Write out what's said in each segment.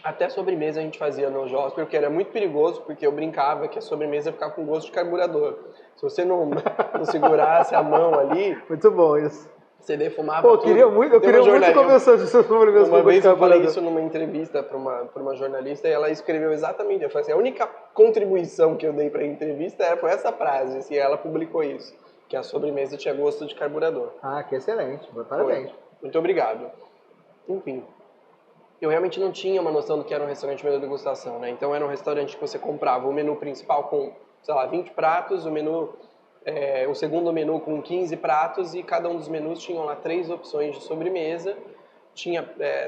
Até sobremesa a gente fazia no Josper, porque era muito perigoso, porque eu brincava que a sobremesa ficava com gosto de carburador. Se você não segurasse a mão ali, Muito bom isso. você defumava Pô, tudo. eu queria muito começar de ser sobremesa Uma com gosto de vez eu falei carburador. isso numa entrevista para uma jornalista e ela escreveu exatamente. Eu falei assim, a única contribuição que eu dei para a entrevista foi essa frase, assim, ela publicou isso, que a sobremesa tinha gosto de carburador. Ah, que excelente. Parabéns. Foi. Muito obrigado. Enfim, eu realmente não tinha uma noção do que era um restaurante de menu de degustação, né? Então era um restaurante que você comprava o menu principal com, sei lá, 20 pratos, o segundo menu com 15 pratos e cada um dos menus tinham lá 3 opções de sobremesa.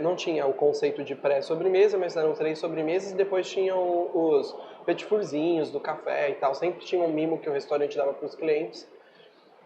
Não tinha o conceito de pré-sobremesa, mas eram 3 sobremesas e depois tinham os petit fourzinhos do café e tal. Sempre tinha um mimo que o restaurante dava para os clientes.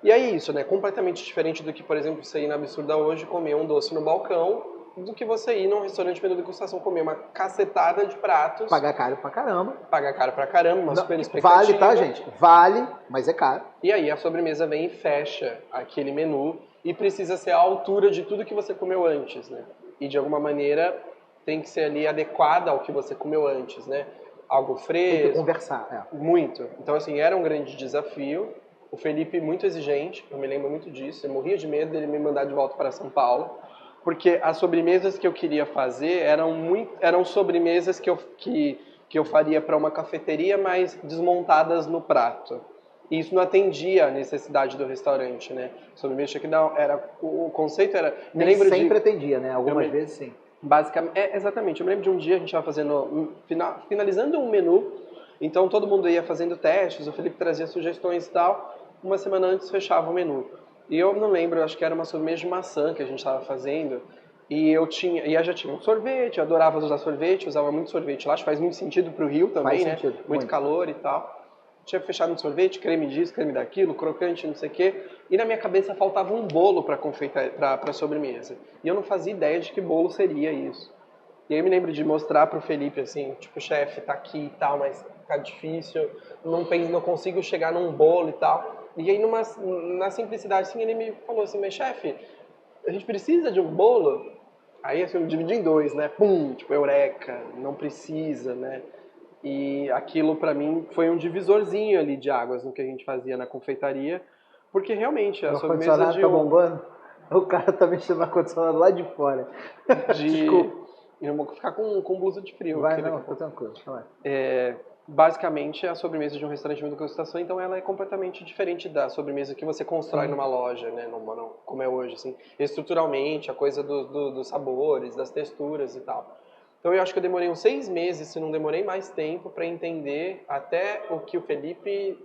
E aí isso, né? Completamente diferente do que, por exemplo, você ir na Absurda hoje comer um doce no balcão, do que você ir num restaurante de menu de degustação comer uma cacetada de pratos. Pagar caro pra caramba. Pagar caro pra caramba, uma super expectativa. Vale, tá, gente? Vale, mas é caro. E aí a sobremesa vem e fecha aquele menu e precisa ser à altura de tudo que você comeu antes, né? E de alguma maneira tem que ser ali adequada ao que você comeu antes, né? Algo fresco. Tem que conversar, Muito. Então, assim, era um grande desafio. O Felipe muito exigente, eu me lembro muito disso. Eu morria de medo dele me mandar de volta para São Paulo, porque as sobremesas que eu queria fazer eram sobremesas que eu faria para uma cafeteria, mas desmontadas no prato. E isso não atendia a necessidade do restaurante, né? Sobremesa tinha que dar, o conceito era... Nem sempre atendia, né? Algumas vezes sim. Basicamente, exatamente. Eu me lembro de um dia a gente estava finalizando um menu, então todo mundo ia fazendo testes, o Felipe trazia sugestões e tal, uma semana antes fechava o menu. E eu não lembro, acho que era uma sobremesa de maçã que a gente estava fazendo, e eu já tinha um sorvete, eu adorava usar sorvete, usava muito sorvete lá, acho que faz muito sentido pro Rio também, né? Muito calor e tal. Tinha fechado um sorvete, creme disso, creme daquilo, crocante, não sei o quê. E na minha cabeça faltava um bolo para para sobremesa. E eu não fazia ideia de que bolo seria isso. E aí eu me lembro de mostrar pro Felipe assim, tipo, chefe, tá aqui e tal, mas tá difícil, não consigo chegar num bolo e tal. E aí na simplicidade assim, ele me falou assim, mas chefe, a gente precisa de um bolo? Aí assim, eu dividi em 2, né? Pum, tipo, eureka, não precisa, né? E aquilo pra mim foi um divisorzinho ali de águas no que a gente fazia na confeitaria, porque realmente a sobremesa tá bombando, o cara tá mexendo no ar-condicionado lá de fora. Desculpa. Eu vou ficar com blusa de frio. Vai, não, tô tranquilo. Basicamente, a sobremesa de um restaurante de degustação, então ela é completamente diferente da sobremesa que você constrói numa loja, né? Como é hoje, assim. Estruturalmente, a coisa dos sabores, das texturas e tal. Então eu acho que eu demorei uns 6 meses, se não demorei mais tempo, para entender até o que o Felipe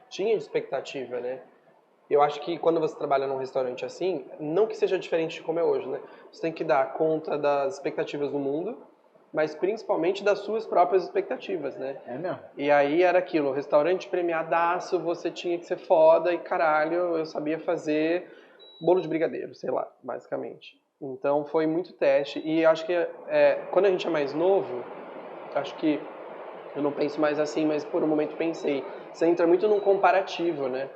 tinha de expectativa, né? Eu acho que quando você trabalha num restaurante assim, não que seja diferente de como é hoje, né? Você tem que dar conta das expectativas do mundo, mas principalmente das suas próprias expectativas, né? É mesmo? E aí era aquilo, restaurante premiadaço, você tinha que ser foda e caralho, eu sabia fazer bolo de brigadeiro, sei lá, basicamente. Então foi muito teste e acho que quando a gente é mais novo, acho que eu não penso mais assim, mas por um momento pensei, você entra muito num comparativo, né?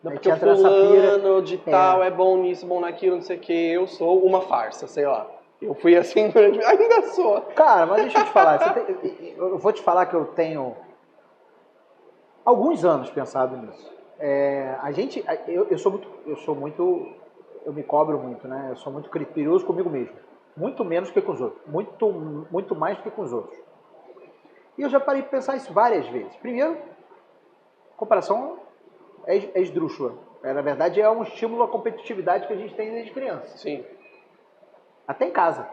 Não, porque o fulano de tal é bom nisso, bom naquilo, não sei o que, eu sou uma farsa, sei lá. Eu fui assim durante... Ainda sou. Cara, mas deixa eu te falar, eu vou te falar que eu tenho alguns anos pensado nisso. Eu me cobro muito, né? Eu sou muito criterioso comigo mesmo. Muito menos que com os outros. Muito mais do que com os outros. E eu já parei de pensar isso várias vezes. Primeiro, comparação é esdrúxula. Na verdade, é um estímulo à competitividade que a gente tem desde criança. Sim. Até em casa.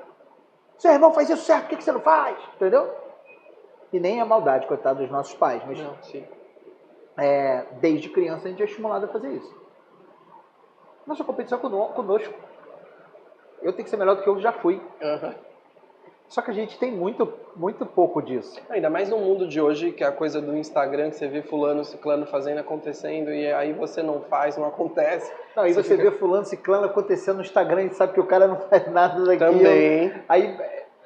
Seu irmão faz isso certo, por que você não faz? Entendeu? E nem é maldade, coitado dos nossos pais. Mas não, sim. Desde criança a gente é estimulado a fazer isso. Nossa competição conosco. Eu tenho que ser melhor do que eu já fui. Uhum. Só que a gente tem muito pouco disso. Ainda mais no mundo de hoje, que é a coisa do Instagram, que você vê fulano, ciclano fazendo, acontecendo, e aí você não faz, não acontece. Não, aí você vê fulano, ciclano acontecendo no Instagram e sabe que o cara não faz nada daquilo. Também. Aí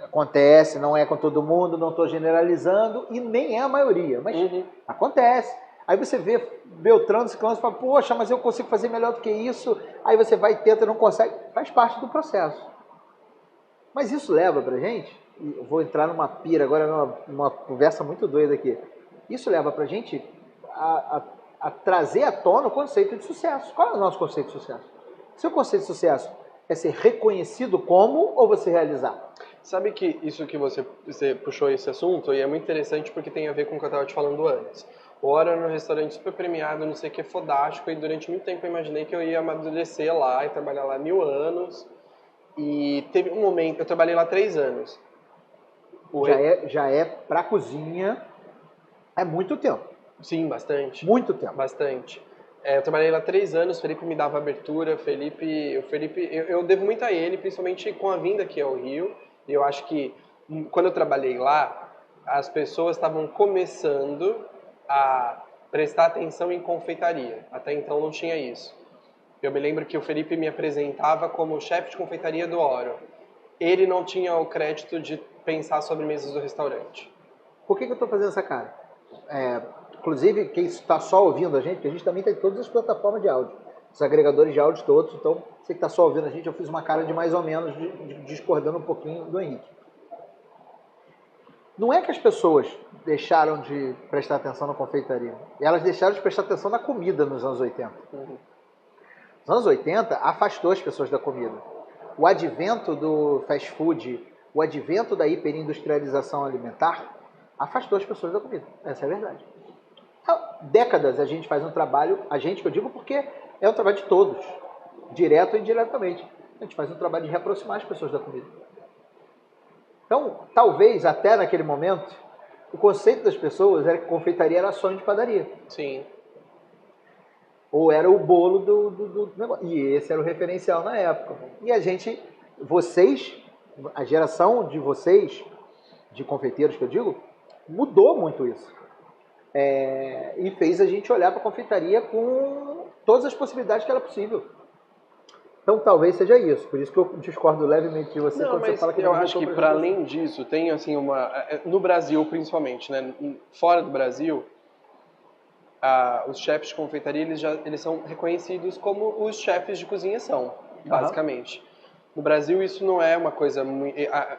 acontece, não é com todo mundo, não estou generalizando, e nem é a maioria, mas acontece. Aí você vê Beltrano, ciclano, e fala, poxa, mas eu consigo fazer melhor do que isso. Aí você vai e tenta, não consegue. Faz parte do processo. Mas isso leva pra gente eu vou entrar numa pira agora, numa conversa muito doida aqui. Isso leva pra gente a trazer à tona o conceito de sucesso. Qual é o nosso conceito de sucesso? Seu conceito de sucesso é ser reconhecido como ou você realizar? Sabe que isso que você puxou esse assunto e é muito interessante porque tem a ver com o que eu estava te falando antes. O Oro era um restaurante super premiado, não sei o que, fodástico, e durante muito tempo eu imaginei que eu ia amadurecer lá e trabalhar lá 1000 anos. E teve um momento, eu trabalhei lá 3 anos. Já é pra cozinha, é muito tempo. Sim, bastante. Muito tempo. Bastante. Eu trabalhei lá 3 anos, o Felipe me dava abertura, eu devo muito a ele, principalmente com a vinda aqui ao Rio. E eu acho que quando eu trabalhei lá, as pessoas estavam começando a prestar atenção em confeitaria. Até então não tinha isso. Eu me lembro que o Felipe me apresentava como chefe de confeitaria do Oro. Ele não tinha o crédito de pensar sobre mesas do restaurante. Por que eu estou fazendo essa cara? Inclusive, quem está só ouvindo a gente, porque a gente também tem todas as plataformas de áudio, os agregadores de áudio todos, então você que está só ouvindo a gente, eu fiz uma cara de mais ou menos, discordando um pouquinho do Henrique. Não é que as pessoas deixaram de prestar atenção na confeitaria, elas deixaram de prestar atenção na comida nos anos 80. Uhum. Nos anos 80, afastou as pessoas da comida. O advento do fast food, o advento da hiperindustrialização alimentar, afastou as pessoas da comida. Essa é a verdade. Há décadas a gente faz um trabalho, a gente que eu digo porque é um trabalho de todos, direto ou indiretamente. A gente faz um trabalho de reaproximar as pessoas da comida. Então, talvez até naquele momento, o conceito das pessoas era que confeitaria era sonho de padaria. Sim. Ou era o bolo do negócio. E esse era o referencial na época. E a gente, vocês, a geração de vocês, de confeiteiros que eu digo, mudou muito isso. E fez a gente olhar para a confeitaria com todas as possibilidades que era possível. Então talvez seja isso. Por isso que eu discordo levemente de você quando você fala que eu acho que para além disso, tem assim no Brasil principalmente, né? Fora do Brasil, os chefes de confeitaria eles são reconhecidos como os chefes de cozinha são, basicamente. Uhum. No Brasil isso não é uma coisa muito,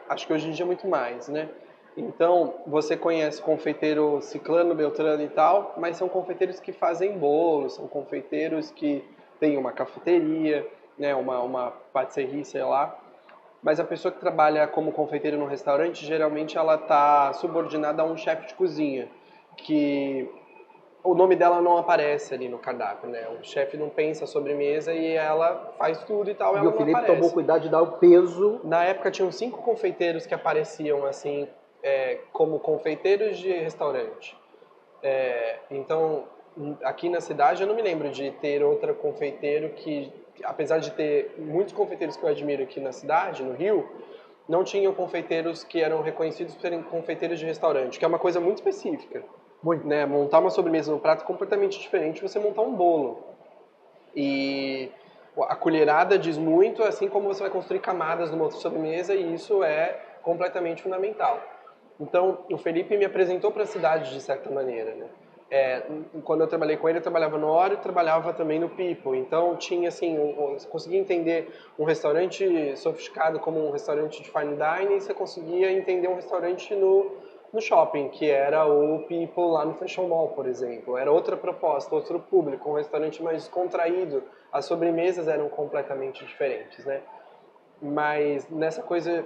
acho que hoje em dia é muito mais, né? Então você conhece confeiteiro ciclano, beltrano e tal, mas são confeiteiros que fazem bolos, são confeiteiros que têm uma cafeteria, né? Uma patisserie, sei lá. Mas a pessoa que trabalha como confeiteiro no restaurante, geralmente ela está subordinada a um chefe de cozinha, que o nome dela não aparece ali no cardápio, né? O chefe não pensa a sobremesa e ela faz tudo e tal, e ela não aparece. E o Felipe tomou cuidado de dar o peso. Na época tinham 5 confeiteiros que apareciam assim, como confeiteiros de restaurante. Então, aqui na cidade eu não me lembro de ter outro confeiteiro que, apesar de ter muitos confeiteiros que eu admiro aqui na cidade, no Rio, não tinham confeiteiros que eram reconhecidos por serem confeiteiros de restaurante, que é uma coisa muito específica. Muito. Né? Montar uma sobremesa num prato é completamente diferente de você montar um bolo. E a colherada diz muito, assim como você vai construir camadas numa outra sobremesa, e isso é completamente fundamental. Então, o Felipe me apresentou para a cidade de certa maneira, né? Quando eu trabalhei com ele, eu trabalhava no Oreo e trabalhava também no People. Então, tinha assim, você conseguia entender um restaurante sofisticado como um restaurante de fine dining, e você conseguia entender um restaurante no shopping, que era o People lá no Fashion Mall, por exemplo. Era outra proposta, outro público, um restaurante mais descontraído. As sobremesas eram completamente diferentes, né? Mas nessa coisa,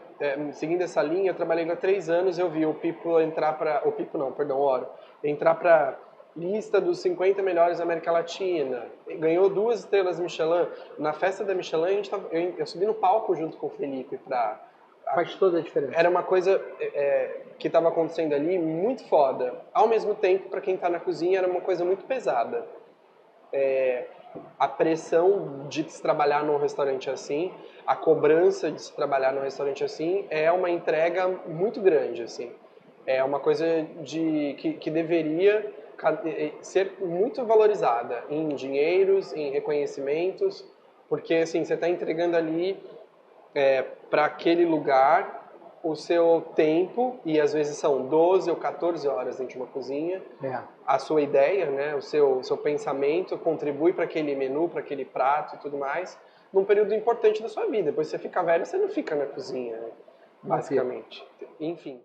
seguindo essa linha, eu trabalhei lá 3 anos, eu vi o People entrar para... O People não, perdão, o Oro. Entrar para lista dos 50 melhores da América Latina. Ganhou 2 estrelas Michelin. Na festa da Michelin, eu subi no palco junto com o Felipe para... Faz toda a diferença. Era uma coisa que estava acontecendo ali muito foda. Ao mesmo tempo, para quem está na cozinha, era uma coisa muito pesada. A pressão de se trabalhar num restaurante assim, a cobrança de se trabalhar num restaurante assim, é uma entrega muito grande, assim. É uma coisa que deveria ser muito valorizada em dinheiros, em reconhecimentos, porque assim, você está entregando ali para aquele lugar o seu tempo, e às vezes são 12 ou 14 horas dentro de uma cozinha, a sua ideia, né, o seu pensamento contribui para aquele menu, para aquele prato e tudo mais, num período importante da sua vida. Depois você fica velho, você não fica na cozinha, né? basicamente. Enfim.